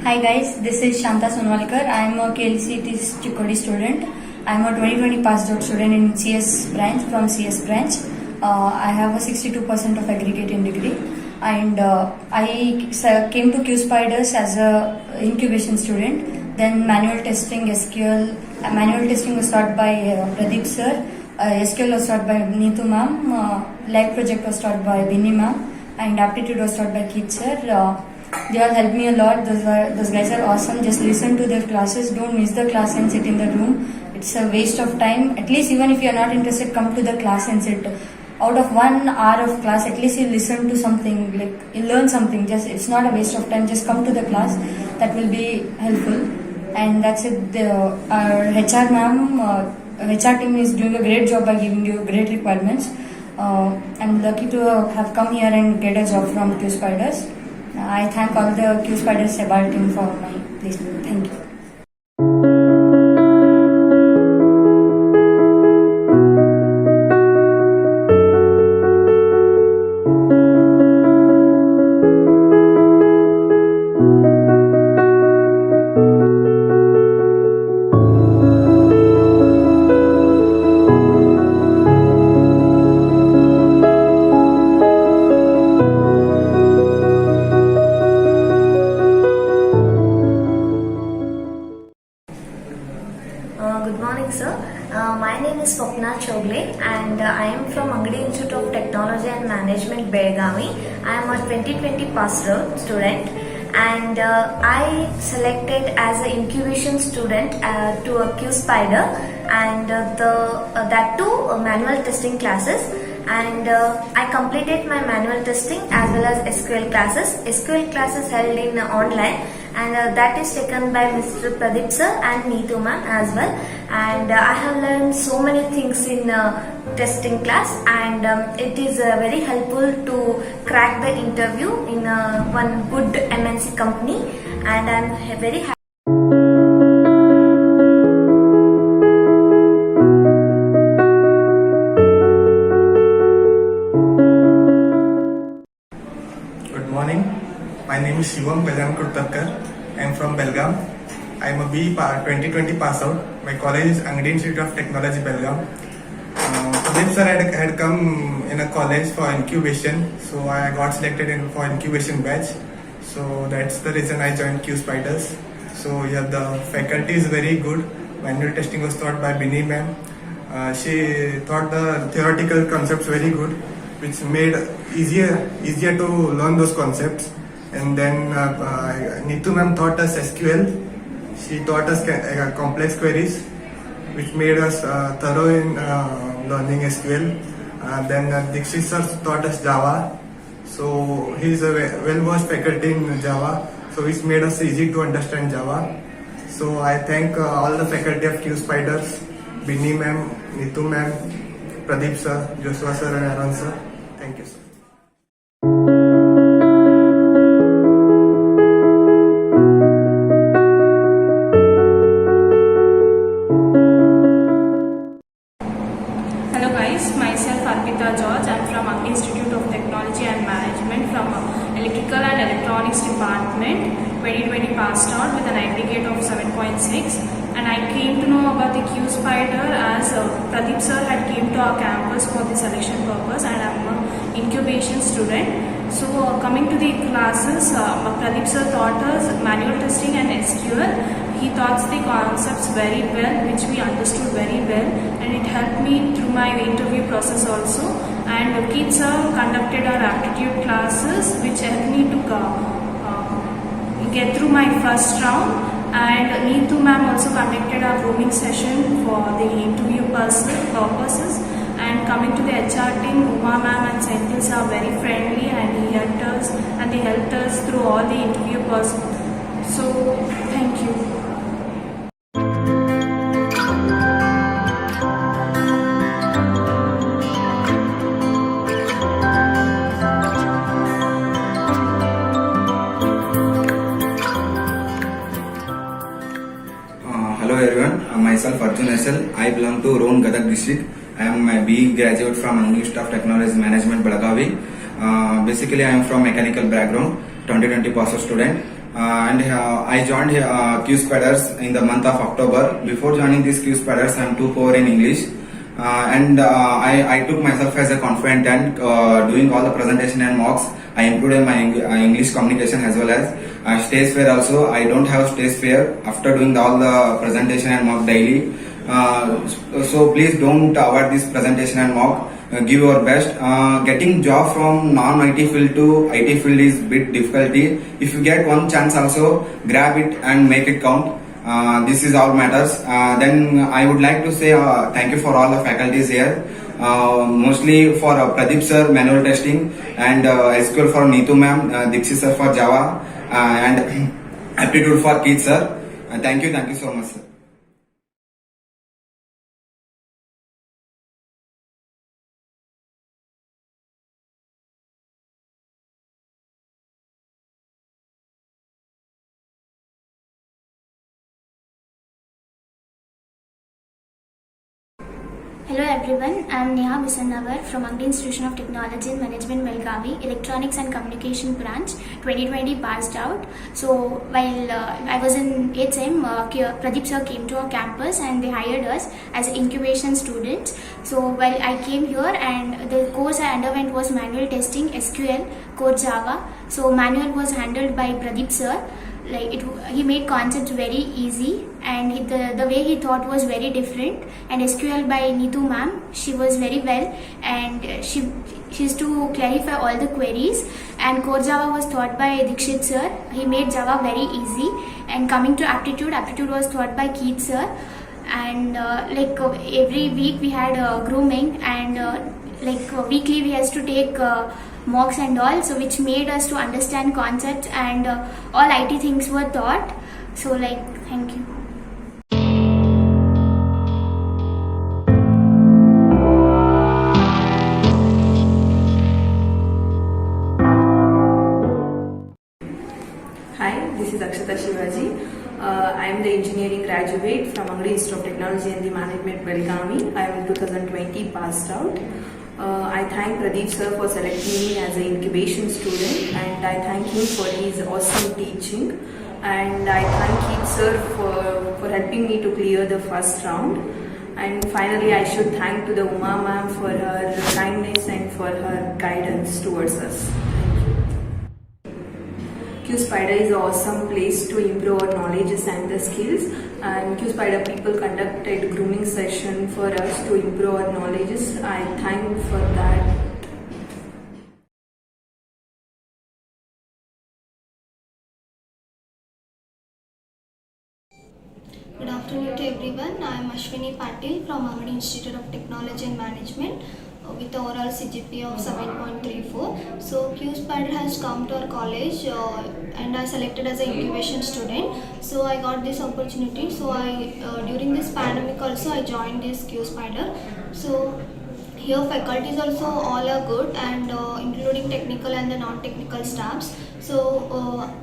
Hi guys, this is Shanta Sonwalkar. I am a KLCT Chikkodi student. I am a 2020 passed out student in CS branch from CS branch. I have a 62% of aggregate in degree, and I came to Q Spiders as a incubation student. Then manual testing, SQL. Manual testing was taught by Pradeep sir. SQL was taught by Neetu ma'am. Live project was taught by Binny ma'am, and aptitude was taught by Keith sir. They all helped me a lot. Those guys are awesome. Just listen to their classes. Don't miss the class and sit in the room. It's a waste of time. At least even if you are not interested, come to the class and sit. Out of 1 hour of class, at least you listen to something, like you learn something. Just it's not a waste of time. Just come to the class. That will be helpful. And that's it. Our HR ma'am, HR team is doing a great job by giving you great requirements. I'm lucky to have come here and get a job from Q Spiders. I thank all the Q Spiders Sebal team for my placement. Thank you. Good morning, sir. My name is Swapna Chogle, and I am from Angadi Institute of Technology and Management, Belgavi. I am a 2020 passed out student, and I selected as an incubation student to a Q Spider, and that too manual testing classes. And I completed my manual testing as well as SQL classes. SQL classes held in online, and that is taken by Mr. Pradeep sir and Neetu ma'am as well. And I have learned so many things in testing class, and it is very helpful to crack the interview in one good MNC company, and I am very happy. Good morning. My name is Shivam Belgaam Kurtarkar. I am from Belgaum. I am a BE 2020 pass out. My college is Angadi Institute of Technology, Belgaum. Pradeep sir had come in a college for incubation, so I got selected for incubation batch. So that's the reason I joined Q Spiders. So yeah, the faculty is very good. Manual testing was taught by Binny ma'am. She taught the theoretical concepts very good, which made easier to learn those concepts. And then Neetu ma'am taught us SQL. She taught us complex queries, which made us thorough in learning SQL. Then Dixit sir taught us Java. So he is a well-versed faculty in Java, so which made us easy to understand Java. So I thank all the faculty of Q Spiders, Binny ma'am, Neetu ma'am, Pradeep sir, Joshua sir and Aaron sir. Thank you, sir. Hello guys, myself Arpita George. I am from Angadi Institute of Technology and Management from Electrical and Electronics Department, 2020 passed out with an aggregate of 7.6, and I came to know about the Q Spider as Pradeep sir had came to our campus for the selection purpose, and I am an incubation student. So coming to the classes, Pradeep sir taught us manual testing and SQL. He taught the concepts very well, which we understood very well, and it helped me through my interview process also. And Keith sir conducted our aptitude classes, which helped me to get through my first round. And Neetu ma'am also conducted our grooming session for the interview purposes. And coming to the HR team, Uma ma'am and Senthils are very friendly, and they helped us through all the interview process. So thank you. Hello everyone, myself Arjun SL. I belong to Rohan Gadag district. I am a BE graduate from Angadi Institute of Technology Management, Belagavi. Basically, I am from mechanical background, 2020 pass out student. I joined Q Spaders in the month of October. Before joining these Q Spaders, I am too poor in English. I took myself as a confident and doing all the presentation and mocks. I improved in my English communication as well as stage fear also. I don't have stage fear after doing all the presentation and mock daily. So please don't avoid this presentation and mock. Give your best. Getting job from non-IT field to IT field is bit difficulty. If you get one chance also, grab it and make it count. This is all matters. Then I would like to say thank you for all the faculties here. Mostly for Pradeep sir manual testing and SQL for Neetu ma'am, Dixit sir for Java and aptitude for Keith sir. Thank you so much sir. Hello everyone, I am Neha Bisannavar from Angdi Institution of Technology and Management, Belgavi, Electronics and Communication Branch, 2020 passed out. So while I was in 8th SEM, Pradeep sir came to our campus and they hired us as incubation students. So while I came here and the course I underwent was manual testing, SQL, Core Java. So manual was handled by Pradeep sir. He made concepts very easy and the way he thought was very different. And SQL by Neetu ma'am, she was very well and she used to clarify all the queries. And Core Java was taught by Dixit sir. He made Java very easy. And coming to aptitude was taught by Keith sir. And every week we had grooming and weekly we has to take mocks and all, so which made us to understand concepts and all IT things were taught. So thank you. Hi, this is Akshata Shivaji. I am the engineering graduate from Angdi Institute of Technology and the Management, Belgavi. I am 2020 passed out. I thank Pradeep sir for selecting me as an incubation student and I thank him for his awesome teaching and I thank Keith sir for helping me to clear the first round. And finally I should thank to the Uma ma'am for her kindness and for her guidance towards us. Q Spider is an awesome place to improve our knowledge and the skills, and Q Spider people conducted grooming session for us to improve our knowledge. I thank for that. Good afternoon to everyone. I am Ashwini Patil from Angdi Institute of Technology and Management with overall CGPA of 7.34. So Q Spider has come to our college and I selected as an incubation student. So I got this opportunity. So during this pandemic also I joined this Q Spider. So here faculties also all are good and including technical and the non-technical staffs. So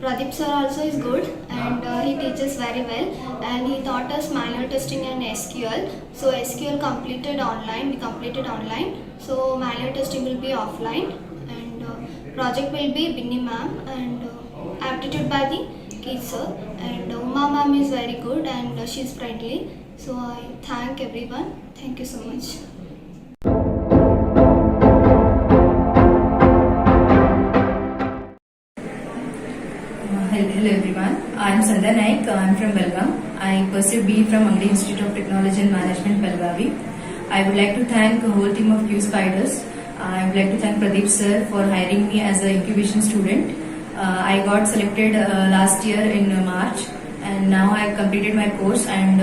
Pradeep sir also is good and he teaches very well and he taught us manual testing and SQL. So SQL we completed online. So manual testing will be offline and project will be Binni ma'am and aptitude by the Keith sir and Uma ma'am is very good and she is friendly. So I thank everyone. Thank you so much. Hello everyone, I am Sandhya Naik, I am from Belgaum. I pursued BE from Angdi Institute of Technology and Management, Belgavi. I would like to thank the whole team of Q Spiders. I would like to thank Pradeep sir for hiring me as an incubation student. I got selected last year in March and now I have completed my course and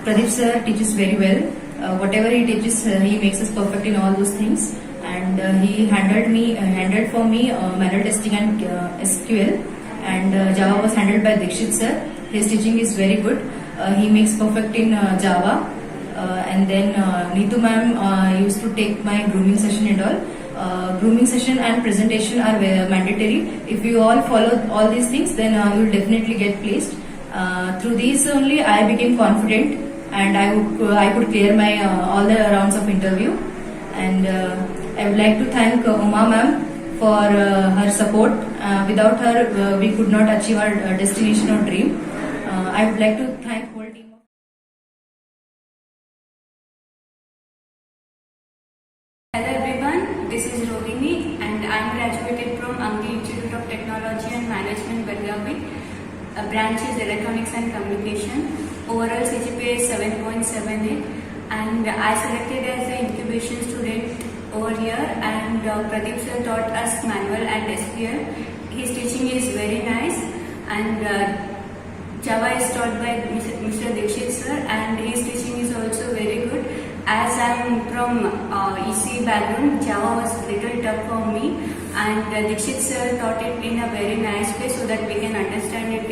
Pradeep sir teaches very well. Whatever he teaches, he makes us perfect in all those things and he handled for me manual testing and SQL. And Java was handled by Dixit sir. His teaching is very good. He makes perfect in Java. And then Neetu ma'am used to take my grooming session and all. Grooming session and presentation are mandatory. If you all follow all these things, then you will definitely get placed. Through these only, I became confident and I could clear my all the rounds of interview. And I would like to thank Uma ma'am for her support. Without her, we could not achieve our destination or dream. I would like to thank whole team. Hello everyone, this is Rohini and I am graduated from Angli Institute of Technology and Management, Belgavi. Branch is Electronics and Communication. Overall CGPA is 7.78 and I selected as the incubation student over here, and Pradeep sir taught us manual and SQL. His teaching is very nice, and Java is taught by Mr. Dikshit sir, and his teaching is also very good. As I am from EC background, Java was little tough for me, and Dikshit sir taught it in a very nice way so that we can understand it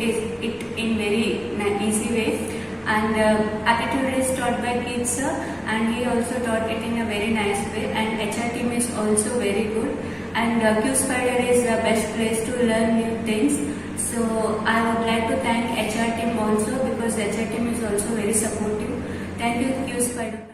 in very easy way. And aptitude is taught by Keith sir, and he also taught it in a very nice way. And HR team is also very good. And QSpider is the best place to learn new things. So I would like to thank HR team also, because HR team is also very supportive. Thank you, QSpider.